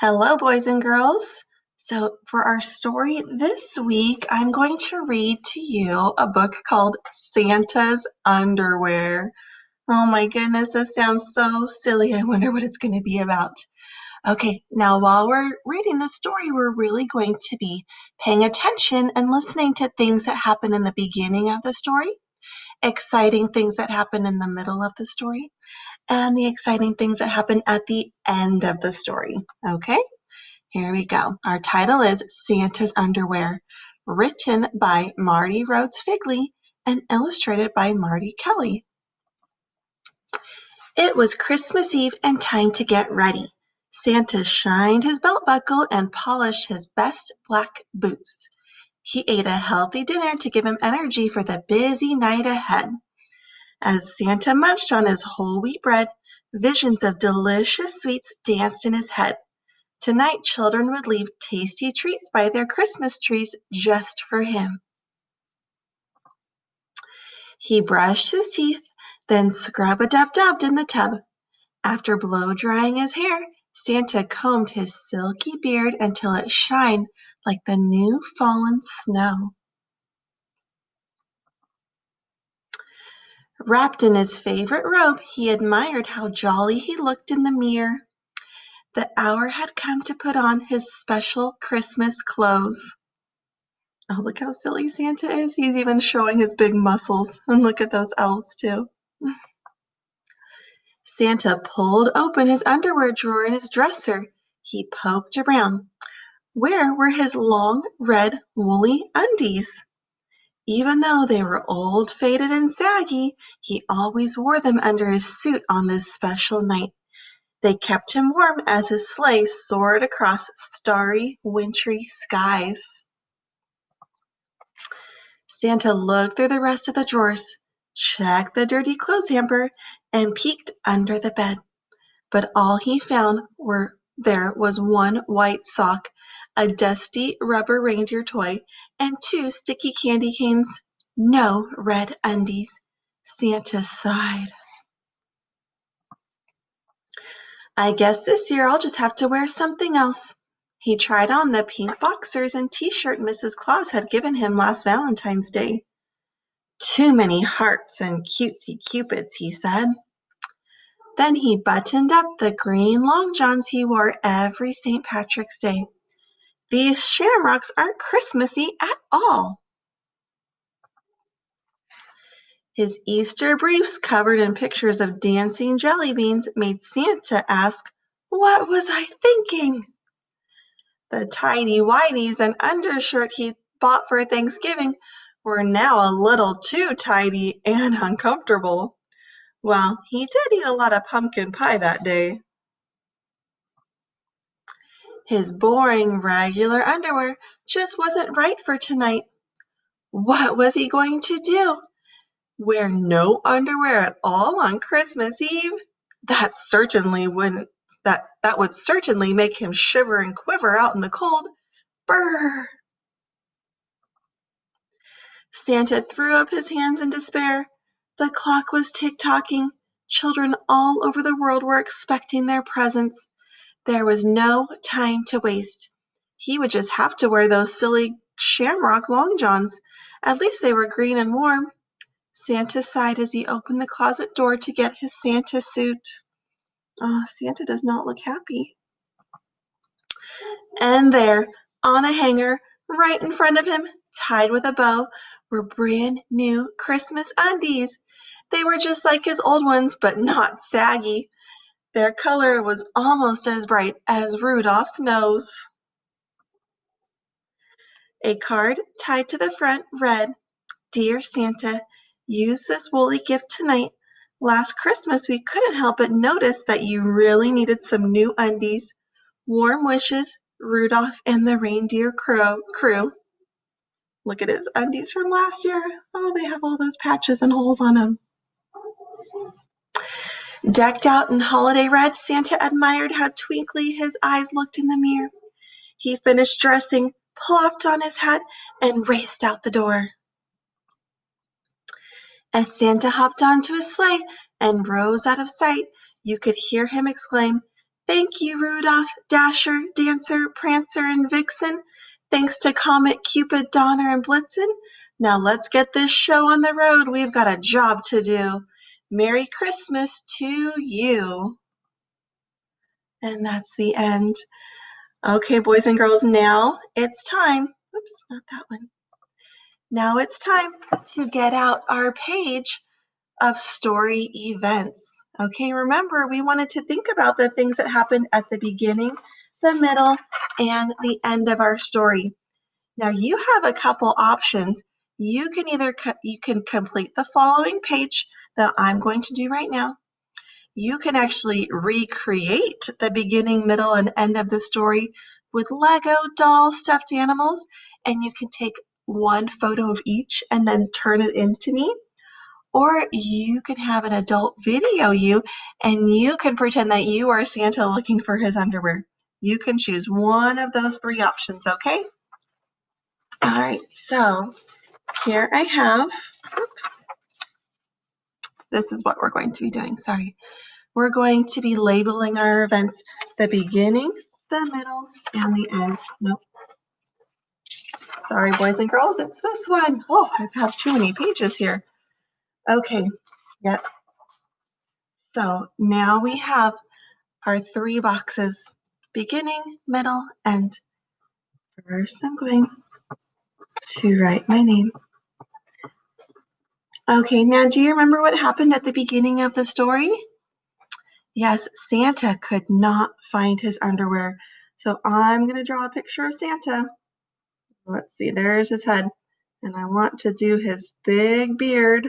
Hello, boys and girls. So, for our story this week, I'm going to read to you a book called Santa's Underwear. Oh my goodness, this sounds so silly. I wonder what it's going to be about. Okay, now while we're reading the story, we're really going to be paying attention and listening to things that happen in the beginning of the story, exciting things that happen in the middle of the story, and the exciting things that happen at the end of the story. Okay? Here we go. Our title is Santa's Underwear, written by Marty Rhodes Figley and illustrated by Marty Kelly. It was Christmas Eve and time to get ready. Santa shined his belt buckle and polished his best black boots. He ate a healthy dinner to give him energy for the busy night ahead. As Santa munched on his whole wheat bread, visions of delicious sweets danced in his head. Tonight, children would leave tasty treats by their Christmas trees just for him. He brushed his teeth, then scrub-a-dub-dubbed in the tub. After blow-drying his hair, Santa combed his silky beard until it shined like the new fallen snow. Wrapped in his favorite robe, he admired how jolly he looked in the mirror. The hour had come to put on his special Christmas clothes. Oh, look how silly Santa is. He's even showing his big muscles. And look at those elves, too. Santa pulled open his underwear drawer in his dresser. He poked around. Where were his long, red, woolly undies? Even though they were old, faded, and saggy, he always wore them under his suit on this special night. They kept him warm as his sleigh soared across starry, wintry skies. Santa looked through the rest of the drawers, checked the dirty clothes hamper, and peeked under the bed. But all he found there was one white sock, a dusty rubber reindeer toy, and two sticky candy canes. No red undies. Santa sighed. I guess this year I'll just have to wear something else. He tried on the pink boxers and t-shirt Mrs. Claus had given him last Valentine's Day. Too many hearts and cutesy cupids, he said. Then he buttoned up the green long johns he wore every St. Patrick's Day. These shamrocks aren't Christmassy at all. His Easter briefs covered in pictures of dancing jelly beans made Santa ask, "What was I thinking?" The tidy-whities and undershirt he bought for Thanksgiving were now a little too tidy and uncomfortable. Well, he did eat a lot of pumpkin pie that day. His boring, regular underwear just wasn't right for tonight. What was he going to do? Wear no underwear at all on Christmas Eve? That certainly wouldn't that would certainly make him shiver and quiver out in the cold. Brr! Santa threw up his hands in despair. The clock was tick-tocking. Children all over the world were expecting their presents. There was no time to waste. He would just have to wear those silly shamrock long johns. At least they were green and warm. Santa sighed as he opened the closet door to get his Santa suit. Oh, Santa does not look happy. And there, on a hanger, right in front of him, tied with a bow, were brand new Christmas undies. They were just like his old ones, but not saggy. Their color was almost as bright as Rudolph's nose. A card tied to the front read, "Dear Santa, use this woolly gift tonight. Last Christmas we couldn't help but notice that you really needed some new undies. Warm wishes, Rudolph and the Reindeer Crew." Look at his undies from last year. Oh, they have all those patches and holes on them. Decked out in holiday red, Santa admired how twinkly his eyes looked in the mirror. He finished dressing, plopped on his hat, and raced out the door. As Santa hopped onto his sleigh and rose out of sight, you could hear him exclaim, Thank you, Rudolph, Dasher, Dancer, Prancer, and Vixen. Thanks to Comet, Cupid, Donner, and Blitzen. Now let's get this show on the road. We've got a job to do. Merry Christmas to you. And that's the end. Okay, boys and girls, now it's time. Oops, not that one. Now it's time to get out our page of story events. Okay, remember, we wanted to think about the things that happened at the beginning, the middle, and the end of our story. Now you have a couple options. You can complete the following page that I'm going to do right now. You can actually recreate the beginning, middle, and end of the story with Lego, dolls, stuffed animals, and you can take one photo of each and then turn it into me. Or you can have an adult video you, and you can pretend that you are Santa looking for his underwear. You can choose one of those three options, okay? All right, so here I have, oops, this is what we're going to be doing, sorry. We're going to be labeling our events, the beginning, the middle, and the end. Nope. Sorry, boys and girls, it's this one. Oh, I have too many pages here. Okay, yep. So now we have our three boxes, beginning, middle, end. First, I'm going to write my name. Okay, now do you remember what happened at the beginning of the story? Yes, Santa could not find his underwear. So I'm going to draw a picture of Santa. Let's see, there's his head. And I want to do his big beard,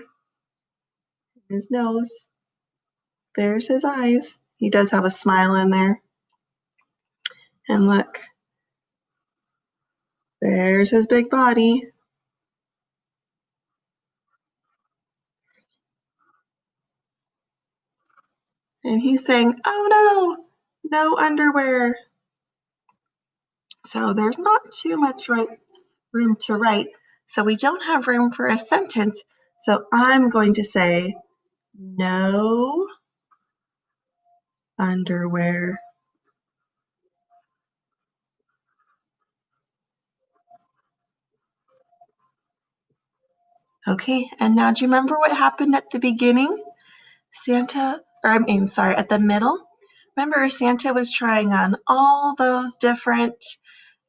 his nose. There's his eyes. He does have a smile in there. And look, there's his big body. And he's saying, oh no, no underwear. So there's not too much room to write. So we don't have room for a sentence. So I'm going to say, no underwear. Okay, and now do you remember what happened at the beginning? At the middle? Remember, Santa was trying on all those different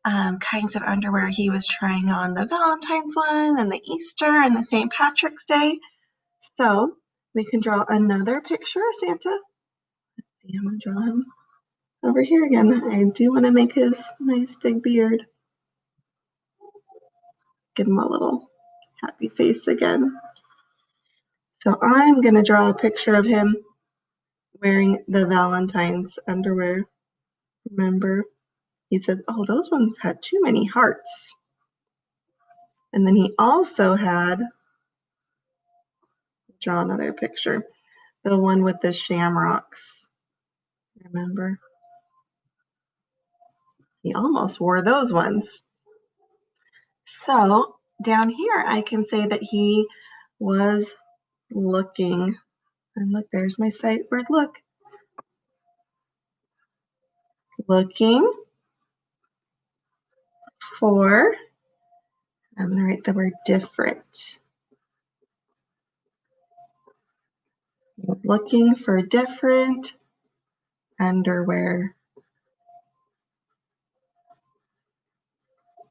kinds of underwear. He was trying on the Valentine's one and the Easter and the St. Patrick's Day. So we can draw another picture of Santa. Let's see, I'm going to draw him over here again. I do want to make his nice big beard. Give him a little happy face again. So I'm going to draw a picture of him wearing the Valentine's underwear. Remember, he said, oh, those ones had too many hearts. And then he also had, draw another picture, the one with the shamrocks. Remember? He almost wore those ones. So down here, I can say that he was looking. And look, there's my sight word look. Looking for, I'm going to write the word different. He was looking for different underwear.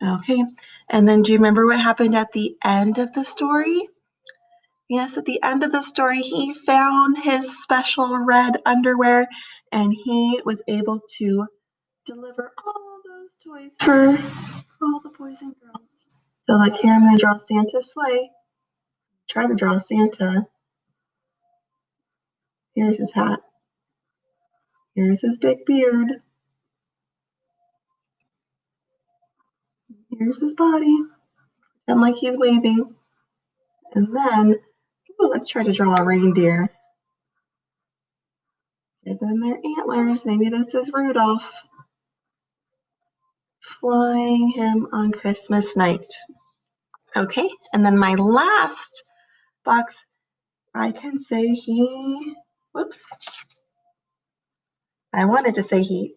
Okay, and then do you remember what happened at the end of the story? Yes, at the end of the story, he found his special red underwear and he was able to deliver all those toys for all the boys and girls. So like here, I'm going to draw Santa's sleigh. Try to draw Santa. Here's his hat. Here's his big beard. Here's his body. And like he's waving. And then, let's try to draw a reindeer. Give them their antlers. Maybe this is Rudolph flying him on Christmas night. Okay, and then my last box, I can say whoops, I wanted to say he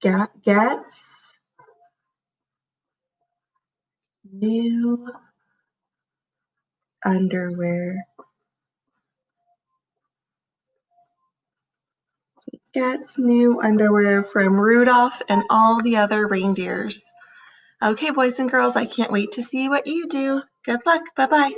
gets new underwear. Gets new underwear from Rudolph and all the other reindeers. Okay, boys and girls, I can't wait to see what you do. Good luck. Bye-bye.